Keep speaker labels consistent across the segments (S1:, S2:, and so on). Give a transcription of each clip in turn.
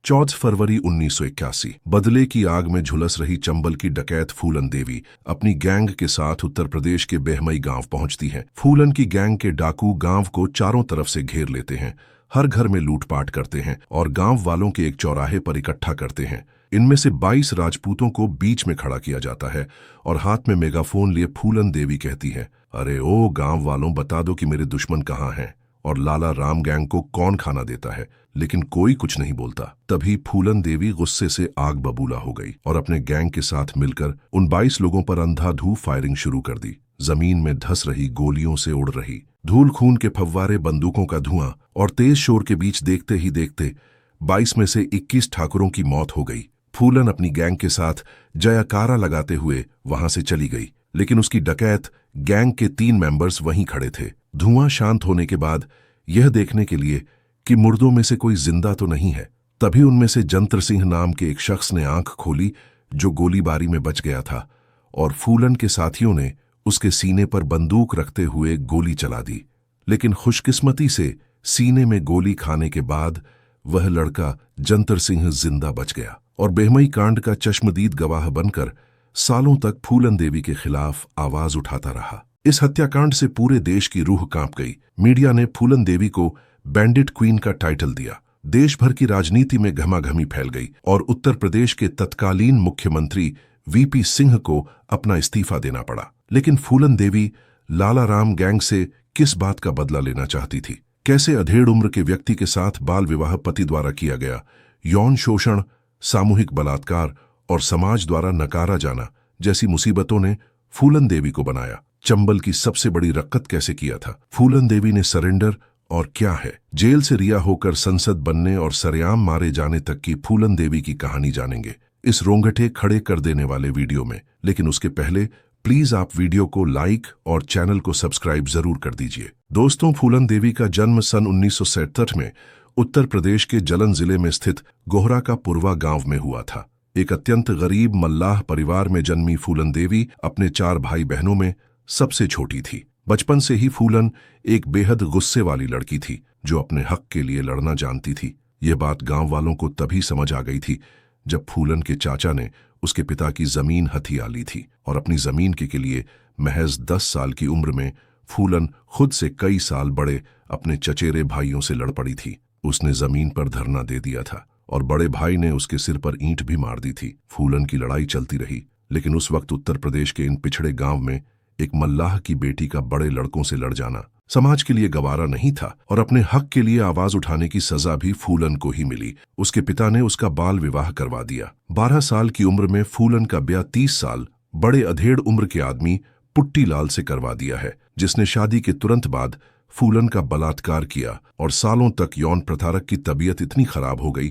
S1: 14 फरवरी 1981 बदले की आग में झुलस रही चंबल की डकैत फूलन देवी अपनी गैंग के साथ उत्तर प्रदेश के बेहमई गांव पहुंचती हैं। फूलन की गैंग के डाकू गांव को चारों तरफ से घेर लेते हैं, हर घर में लूटपाट करते हैं और गांव वालों के एक चौराहे पर इकट्ठा करते हैं। इनमें से 22 राजपूतों को बीच में खड़ा किया जाता है और हाथ में मेगाफोन लिए फूलन देवी कहती है, अरे ओ गांव वालों, बता दो कि मेरे दुश्मन कहाँ हैं और लाला राम गैंग को कौन खाना देता है। लेकिन कोई कुछ नहीं बोलता। तभी फूलन देवी गुस्से से आग बबूला हो गई और अपने गैंग के साथ मिलकर उन 22 लोगों पर अंधाधुंध फायरिंग शुरू कर दी। जमीन में धस रही गोलियों से उड़ रही धूल, खून के फव्वारे, बंदूकों का धुआं और तेज शोर के बीच देखते ही देखते 22 में से 21 ठाकुरों की मौत हो गई। फूलन अपनी गैंग के साथ जयकारा लगाते हुए वहां से चली गई, लेकिन उसकी डकैत गैंग के 3 मेंबर्स वहीं खड़े थे, धुआं शांत होने के बाद यह देखने के लिए कि मुर्दों में से कोई जिंदा तो नहीं है। तभी उनमें से जंत्र सिंह नाम के एक शख्स ने आंख खोली जो गोलीबारी में बच गया था, और फूलन के साथियों ने उसके सीने पर बंदूक रखते हुए गोली चला दी। लेकिन खुशकिस्मती से सीने में गोली खाने के बाद वह लड़का जंत्र सिंह जिंदा बच गया और बेहमई कांड का चश्मदीद गवाह बनकर सालों तक फूलन देवी के खिलाफ आवाज उठाता रहा। इस हत्याकांड से पूरे देश की रूह कांप गई। मीडिया ने फूलन देवी को बैंडिट क्वीन का टाइटल दिया। देश भर की राजनीति में घमाघमी फैल गई और उत्तर प्रदेश के तत्कालीन मुख्यमंत्री वीपी सिंह को अपना इस्तीफा देना पड़ा। लेकिन फूलन देवी लाला राम गैंग से किस बात का बदला लेना चाहती थी? कैसे अधेड़ उम्र के व्यक्ति के साथ बाल विवाह पति द्वारा किया गया, यौन शोषण, सामूहिक बलात्कार और समाज द्वारा नकारा जाना जैसी मुसीबतों ने फूलन देवी को बनाया? चंबल की सबसे बड़ी रक्कत कैसे किया था? फूलन देवी ने सरेंडर और क्या है? जेल से रिहा होकर संसद बनने और सरेआम मारे जाने तक की फूलन देवी की कहानी जानेंगे इस रोंगटे खड़े कर देने वाले वीडियो में। लेकिन उसके पहले प्लीज आप वीडियो को लाइक और चैनल को सब्सक्राइब जरूर कर दीजिए। दोस्तों, फूलन देवी का जन्म सन 1967 में उत्तर प्रदेश के जलन जिले में स्थित गोहरा का पुरवा गांव में हुआ था। एक अत्यंत गरीब मल्लाह परिवार में जन्मी फूलन देवी अपने 4 भाई बहनों में सबसे छोटी थी। बचपन से ही फूलन एक बेहद गुस्से वाली लड़की थी जो अपने हक के लिए लड़ना जानती थी। यह बात गांव वालों को तभी समझ आ गई थी जब फूलन के चाचा ने उसके पिता की जमीन हथिया ली थी और अपनी जमीन के लिए महज 10 साल की उम्र में फूलन खुद से कई साल बड़े अपने चचेरे भाइयों से लड़ पड़ी थी। उसने जमीन पर धरना दे दिया था और बड़े भाई ने उसके सिर पर ईंट भी मार दी थी। फूलन की लड़ाई चलती रही, लेकिन उस वक्त उत्तर प्रदेश के इन पिछड़े गांव में एक मल्लाह की बेटी का बड़े लड़कों से लड़ जाना समाज के लिए गवारा नहीं था और अपने हक के लिए आवाज उठाने की सजा भी फूलन को ही मिली। उसके पिता ने उसका बाल विवाह करवा दिया। 12 साल की उम्र में फूलन का ब्याह 30 साल बड़े अधेड़ उम्र के आदमी पुट्टी लाल से करवा दिया है, जिसने शादी के तुरंत बाद फूलन का बलात्कार किया और सालों तक यौन प्रताड़क की तबीयत इतनी खराब हो गई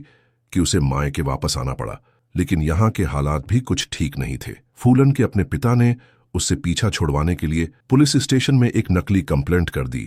S1: कि उसे मायके वापस आना पड़ा। लेकिन यहाँ के हालात भी कुछ ठीक नहीं थे। फूलन के अपने पिता ने उससे पीछा छुड़वाने के लिए पुलिस स्टेशन में एक नकली कंप्लेंट कर दी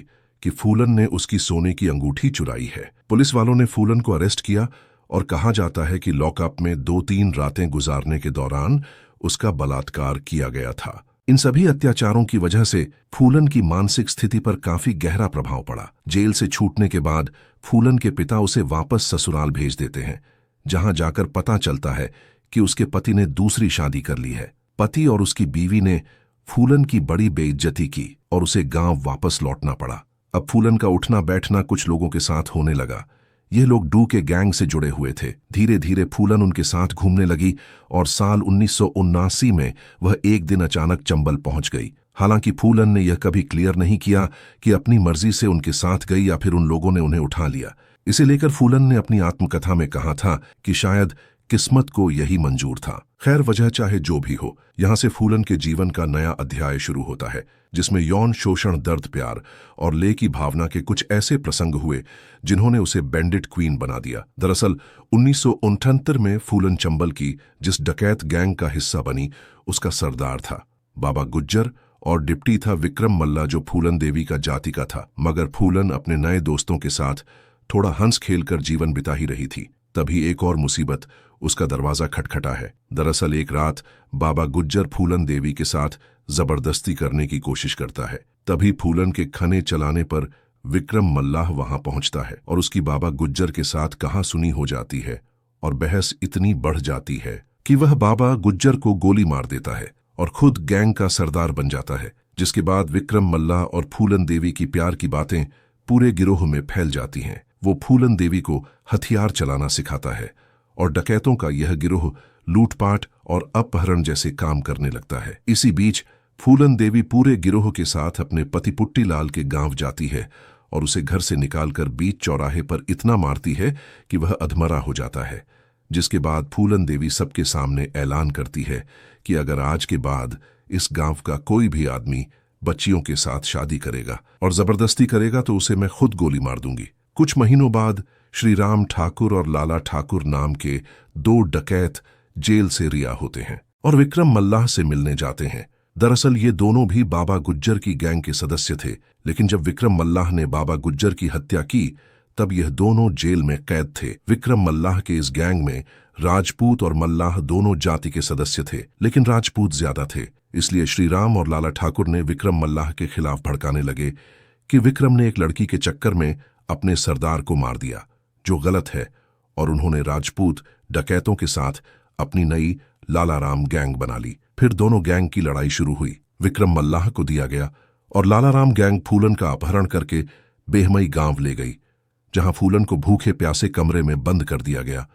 S1: कि फूलन ने उसकी सोने की अंगूठी चुराई है। पुलिस वालों ने फूलन को अरेस्ट किया और कहा जाता है कि लॉकअप में 2-3 रातें गुजारने के दौरान उसका बलात्कार किया गया था। इन सभी अत्याचारों की वजह से फूलन की मानसिक स्थिति पर काफी गहरा प्रभाव पड़ा। जेल से छूटने के बाद फूलन के पिता उसे वापस ससुराल भेज देते हैं, जहां जाकर पता चलता है कि उसके पति ने दूसरी शादी कर ली है। पति और उसकी बीवी ने फूलन की बड़ी बेइज्जती की और उसे गांव वापस लौटना पड़ा। अब फूलन का उठना बैठना कुछ लोगों के साथ होने लगा। ये लोग डू के गैंग से जुड़े हुए थे। धीरे धीरे फूलन उनके साथ घूमने लगी और साल 1979 में वह एक दिन अचानक चंबल पहुंच गई। हालांकि फूलन ने यह कभी क्लियर नहीं किया कि अपनी मर्जी से उनके साथ गई या फिर उन लोगों ने उन्हें उठा लिया। इसे लेकर फूलन ने अपनी आत्मकथा में कहा था कि शायद किस्मत को यही मंजूर था। खैर, वजह चाहे जो भी हो, यहां से फूलन के जीवन का नया अध्याय शुरू होता है, जिसमें यौन शोषण, दर्द, प्यार और ले की भावना के कुछ ऐसे प्रसंग हुए जिन्होंने उसे बैंडिट क्वीन बना दिया। दरअसल 1969 में फूलन चंबल की जिस डकैत गैंग का हिस्सा बनी, उसका सरदार था बाबा गुज्जर और डिप्टी था विक्रम मल्ला, जो फूलन देवी का जाति का था। मगर फूलन अपने नए दोस्तों के साथ थोड़ा हंस खेल कर जीवन बिता ही रही थी। तभी एक और मुसीबत उसका दरवाजा खटखटा है। दरअसल एक रात बाबा गुज्जर फूलन देवी के साथ जबरदस्ती करने की कोशिश करता है। तभी फूलन के खने चलाने पर विक्रम मल्लाह वहां पहुंचता है और उसकी बाबा गुज्जर के साथ कहासुनी हो जाती है और बहस इतनी बढ़ जाती है कि वह बाबा गुज्जर को गोली मार देता है और खुद गैंग का सरदार बन जाता है। जिसके बाद विक्रम मल्लाह और फूलन देवी की प्यार की बातें पूरे गिरोह में फैल जाती हैं। वो फूलन देवी को हथियार चलाना सिखाता है और डकैतों का यह गिरोह लूटपाट और अपहरण जैसे काम करने लगता है। इसी बीच फूलन देवी पूरे गिरोह के साथ अपने पति पुट्टी लाल के गांव जाती है और उसे घर से निकालकर बीच चौराहे पर इतना मारती है कि वह अधमरा हो जाता है। जिसके बाद फूलन देवी सबके सामने ऐलान करती है कि अगर आज के बाद इस गांव का कोई भी आदमी बच्चियों के साथ शादी करेगा और जबरदस्ती करेगा तो उसे मैं खुद गोली मार दूंगी। कुछ महीनों बाद श्री राम ठाकुर और लाला ठाकुर नाम के 2 डकैत जेल से रिहा होते हैं और विक्रम मल्लाह से मिलने जाते हैं। दरअसल ये दोनों भी बाबा गुज्जर की गैंग के सदस्य थे, लेकिन जब विक्रम मल्लाह ने बाबा गुज्जर की हत्या की तब यह दोनों जेल में कैद थे। विक्रम मल्लाह के इस गैंग में राजपूत और मल्लाह दोनों जाति के सदस्य थे, लेकिन राजपूत ज्यादा थे। इसलिए श्री राम और लाला ठाकुर ने विक्रम मल्लाह के खिलाफ भड़काने लगे कि विक्रम ने एक लड़की के चक्कर में अपने सरदार को मार दिया, जो गलत है, और उन्होंने राजपूत डकैतों के साथ अपनी नई लाला राम गैंग बना ली। फिर दोनों गैंग की लड़ाई शुरू हुई। विक्रम मल्लाह को दिया गया और लाला राम गैंग फूलन का अपहरण करके बेहमई गांव ले गई, जहां फूलन को भूखे प्यासे कमरे में बंद कर दिया गया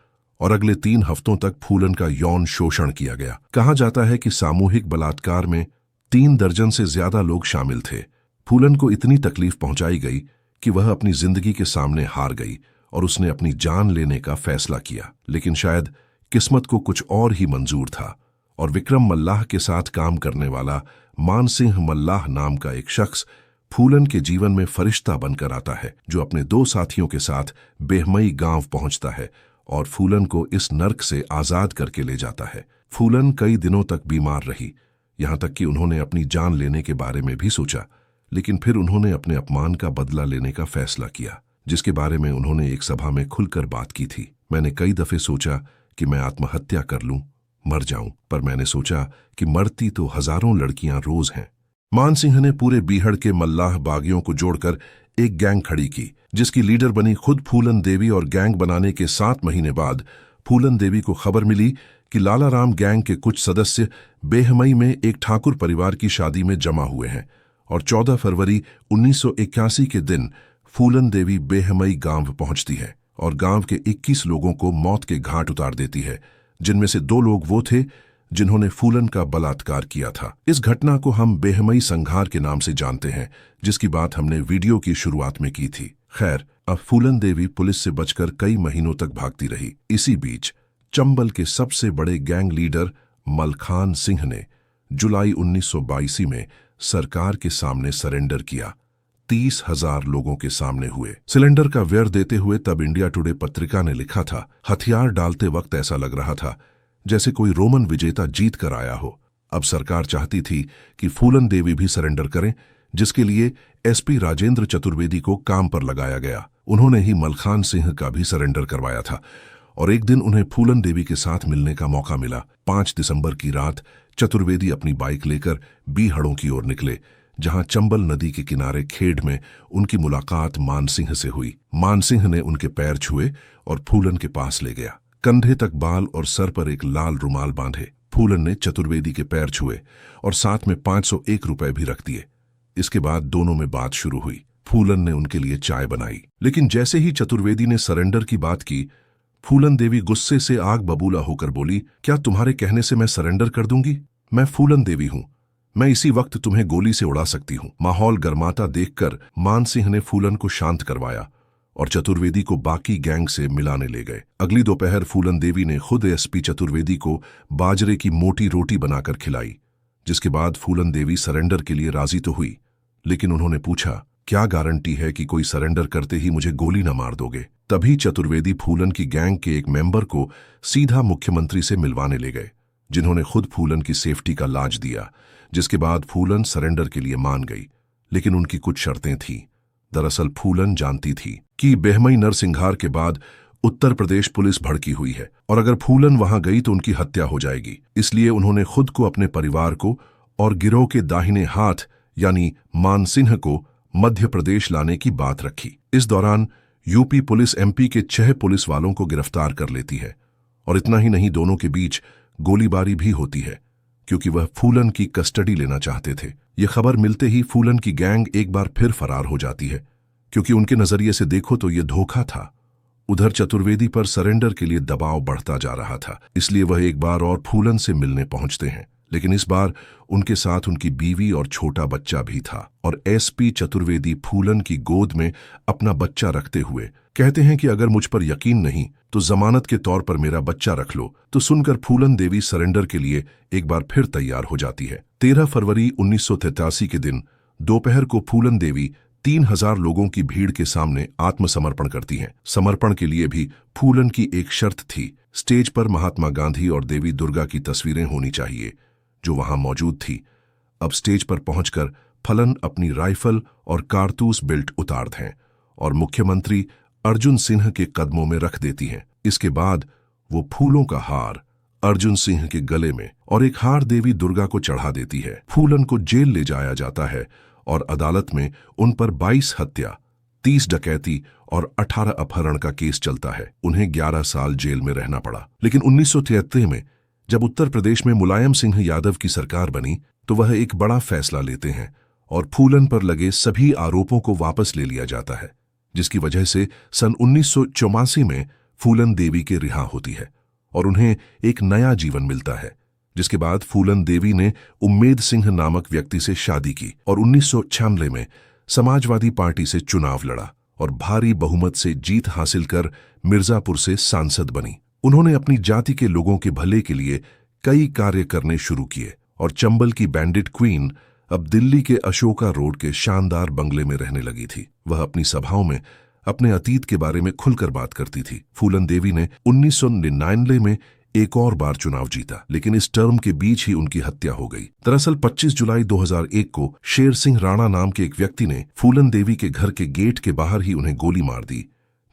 S1: और अगले 3 हफ्तों तक फूलन का यौन शोषण किया गया। कहा जाता है कि सामूहिक बलात्कार में 3 दर्जन से ज्यादा लोग शामिल थे। फूलन को इतनी तकलीफ पहुंचाई गई कि वह अपनी जिंदगी के सामने हार गई और उसने अपनी जान लेने का फैसला किया। लेकिन शायद किस्मत को कुछ और ही मंजूर था और विक्रम मल्लाह के साथ काम करने वाला मानसिंह मल्लाह नाम का एक शख्स फूलन के जीवन में फरिश्ता बनकर आता है, जो अपने 2 साथियों के साथ बेहमई गांव पहुंचता है और फूलन को इस नर्क से आजाद करके ले जाता है। फूलन कई दिनों तक बीमार रही, यहां तक कि उन्होंने अपनी जान लेने के बारे में भी सोचा, लेकिन फिर उन्होंने अपने अपमान का बदला लेने का फैसला किया, जिसके बारे में उन्होंने एक सभा में खुलकर बात की थी। मैंने कई दफे सोचा कि मैं आत्महत्या कर लूं, मर जाऊं, पर मैंने सोचा कि मरती तो हजारों लड़कियां रोज हैं। मानसिंह ने पूरे बीहड़ के मल्लाह बागियों को जोड़कर एक गैंग खड़ी की, जिसकी लीडर बनी खुद फूलन देवी। और गैंग बनाने के 7 महीने बाद फूलन देवी को खबर मिली कि लाला राम गैंग के कुछ सदस्य बेहमई में एक ठाकुर परिवार की शादी में जमा हुए हैं और 14 फरवरी 1981 के दिन फूलन देवी बेहमई गांव पहुंचती है और गांव के 21 लोगों को मौत के घाट उतार देती है, जिनमें से 2 लोग वो थे जिन्होंने फूलन का बलात्कार किया था। इस घटना को हम बेहमई संघार के नाम से जानते हैं, जिसकी बात हमने वीडियो की शुरुआत में की थी। खैर, अब फूलन देवी पुलिस से बचकर कई महीनों तक भागती रही। इसी बीच चंबल के सबसे बड़े गैंग लीडर मलखान सिंह ने जुलाई 1982 में सरकार के सामने सरेंडर किया। 30,000 लोगों के सामने हुए। सिलेंडर का व्यय देते हुए तब इंडिया टुडे पत्रिका ने लिखा था, हथियार डालते वक्त ऐसा लग रहा था जैसे कोई रोमन विजेता जीत कर आया हो। अब सरकार चाहती थी कि फूलन देवी भी सरेंडर करें, जिसके लिए एसपी राजेंद्र चतुर्वेदी को काम पर लगाया गया। उन्होंने ही मलखान सिंह का भी सरेंडर करवाया था और एक दिन उन्हें फूलन देवी के साथ मिलने का मौका मिला। 5 दिसंबर की रात चतुर्वेदी अपनी बाइक लेकर बीहड़ों की ओर निकले, जहां चंबल नदी के किनारे खेड़ में उनकी मुलाकात मानसिंह से हुई। मानसिंह ने उनके पैर छुए और फूलन के पास ले गया। कंधे तक बाल और सर पर एक लाल रुमाल बांधे। फूलन ने चतुर्वेदी के पैर छुए और साथ में 501 रुपए भी रख दिए। इसके बाद दोनों में बात शुरू हुई। फूलन ने उनके लिए चाय बनाई, लेकिन जैसे ही चतुर्वेदी ने सरेंडर की बात की, फूलन देवी गुस्से से आग बबूला होकर बोली, क्या तुम्हारे कहने से मैं सरेंडर कर दूंगी? मैं फूलन देवी हूं, मैं इसी वक्त तुम्हें गोली से उड़ा सकती हूं। माहौल गर्माता देखकर मानसिंह ने फूलन को शांत करवाया और चतुर्वेदी को बाकी गैंग से मिलाने ले गए। अगली दोपहर फूलन देवी ने खुद एसपी चतुर्वेदी को बाजरे की मोटी रोटी बनाकर खिलाई, जिसके बाद फूलन देवी सरेंडर के लिए राजी तो हुई, लेकिन उन्होंने पूछा, क्या गारंटी है कि कोई सरेंडर करते ही मुझे गोली न मार दोगे? तभी चतुर्वेदी फूलन की गैंग के एक मेंबर को सीधा मुख्यमंत्री से मिलवाने ले गए, जिन्होंने खुद फूलन की सेफ्टी का लाज दिया। जिसके बाद फूलन सरेंडर के लिए मान गई, लेकिन उनकी कुछ शर्तें थीं। दरअसल फूलन जानती थी कि बेहमई नरसिंहार के बाद उत्तर प्रदेश पुलिस भड़की हुई है और अगर फूलन वहां गई तो उनकी हत्या हो जाएगी। इसलिए उन्होंने खुद को, अपने परिवार को और गिरोह के दाहिने हाथ यानी मानसिंह को मध्य प्रदेश लाने की बात रखी। इस दौरान यूपी पुलिस एमपी के 6 पुलिस वालों को गिरफ्तार कर लेती है और इतना ही नहीं, दोनों के बीच गोलीबारी भी होती है क्योंकि वह फूलन की कस्टडी लेना चाहते थे। यह खबर मिलते ही फूलन की गैंग एक बार फिर फरार हो जाती है क्योंकि उनके नजरिए से देखो तो यह धोखा था। उधर चतुर्वेदी पर सरेंडर के लिए दबाव बढ़ता जा रहा था, इसलिए वह एक बार और फूलन से मिलने पहुंचते हैं। लेकिन इस बार उनके साथ उनकी बीवी और छोटा बच्चा भी था और एसपी चतुर्वेदी फूलन की गोद में अपना बच्चा रखते हुए कहते हैं कि अगर मुझ पर यकीन नहीं तो जमानत के तौर पर मेरा बच्चा रख लो। तो सुनकर फूलन देवी सरेंडर के लिए एक बार फिर तैयार हो जाती है। 13 फरवरी 1983 के दिन दोपहर को फूलन देवी 3000 लोगों की भीड़ के सामने आत्मसमर्पण करती हैं। समर्पण के लिए भी फूलन की एक शर्त थी, स्टेज पर महात्मा गांधी और देवी दुर्गा की तस्वीरें होनी चाहिए, जो वहां मौजूद थी। अब स्टेज पर पहुंचकर फलन अपनी राइफल और कारतूस बेल्ट उतारते हैं और मुख्यमंत्री अर्जुन सिंह के कदमों में रख देती हैं। इसके बाद वो फूलों का हार अर्जुन सिंह के गले में और एक हार देवी दुर्गा को चढ़ा देती है। फूलन को जेल ले जाया जाता है और अदालत में उन पर 22 हत्या, 30 डकैती और 18 अपहरण का केस चलता है। उन्हें 11 साल जेल में रहना पड़ा। लेकिन 1973 में जब उत्तर प्रदेश में मुलायम सिंह यादव की सरकार बनी तो वह एक बड़ा फैसला लेते हैं और फूलन पर लगे सभी आरोपों को वापस ले लिया जाता है, जिसकी वजह से सन 1984 में फूलन देवी के रिहा होती है और उन्हें एक नया जीवन मिलता है। जिसके बाद फूलन देवी ने उम्मेद सिंह नामक व्यक्ति से शादी की और 1996 में समाजवादी पार्टी से चुनाव लड़ा और भारी बहुमत से जीत हासिल कर मिर्जापुर से सांसद बनी। उन्होंने अपनी जाति के लोगों के भले के लिए कई कार्य करने शुरू किए और चंबल की बैंडिट क्वीन अब दिल्ली के अशोका रोड के शानदार बंगले में रहने लगी थी। वह अपनी सभाओं में अपने अतीत के बारे में खुलकर बात करती थी। फूलन देवी ने 1999 में एक और बार चुनाव जीता, लेकिन इस टर्म के बीच ही उनकी हत्या हो गई। दरअसल 25 जुलाई 2001 को शेर सिंह राणा नाम के एक व्यक्ति ने फूलन देवी के घर के गेट के बाहर ही उन्हें गोली मार दी,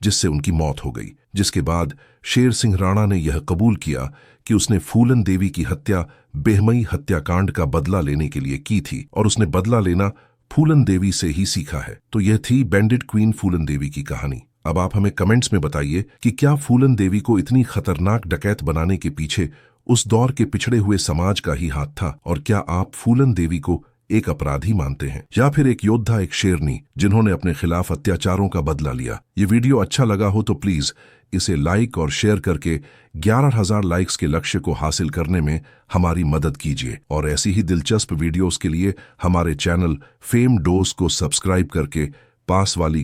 S1: जिससे उनकी मौत हो गई। जिसके बाद शेर सिंह राणा ने यह कबूल किया कि उसने फूलन देवी की हत्या बेहमई हत्याकांड का बदला लेने के लिए की थी और उसने बदला लेना फूलन देवी से ही सीखा है। तो यह थी बैंडिट क्वीन फूलन देवी की कहानी। अब आप हमें कमेंट्स में बताइए कि क्या फूलन देवी को इतनी खतरनाक डकैत बनाने के पीछे उस दौर के पिछड़े हुए समाज का ही हाथ था, और क्या आप फूलन देवी को एक अपराधी मानते हैं या फिर एक योद्धा, एक शेरनी जिन्होंने अपने खिलाफ अत्याचारों का बदला लिया। ये वीडियो अच्छा लगा हो तो प्लीज इसे लाइक और शेयर करके 11,000 लाइक्स के लक्ष्य को हासिल करने में हमारी मदद कीजिए और ऐसी ही दिलचस्प वीडियोस के लिए हमारे चैनल फेम डोज को सब्सक्राइब करके पास वाली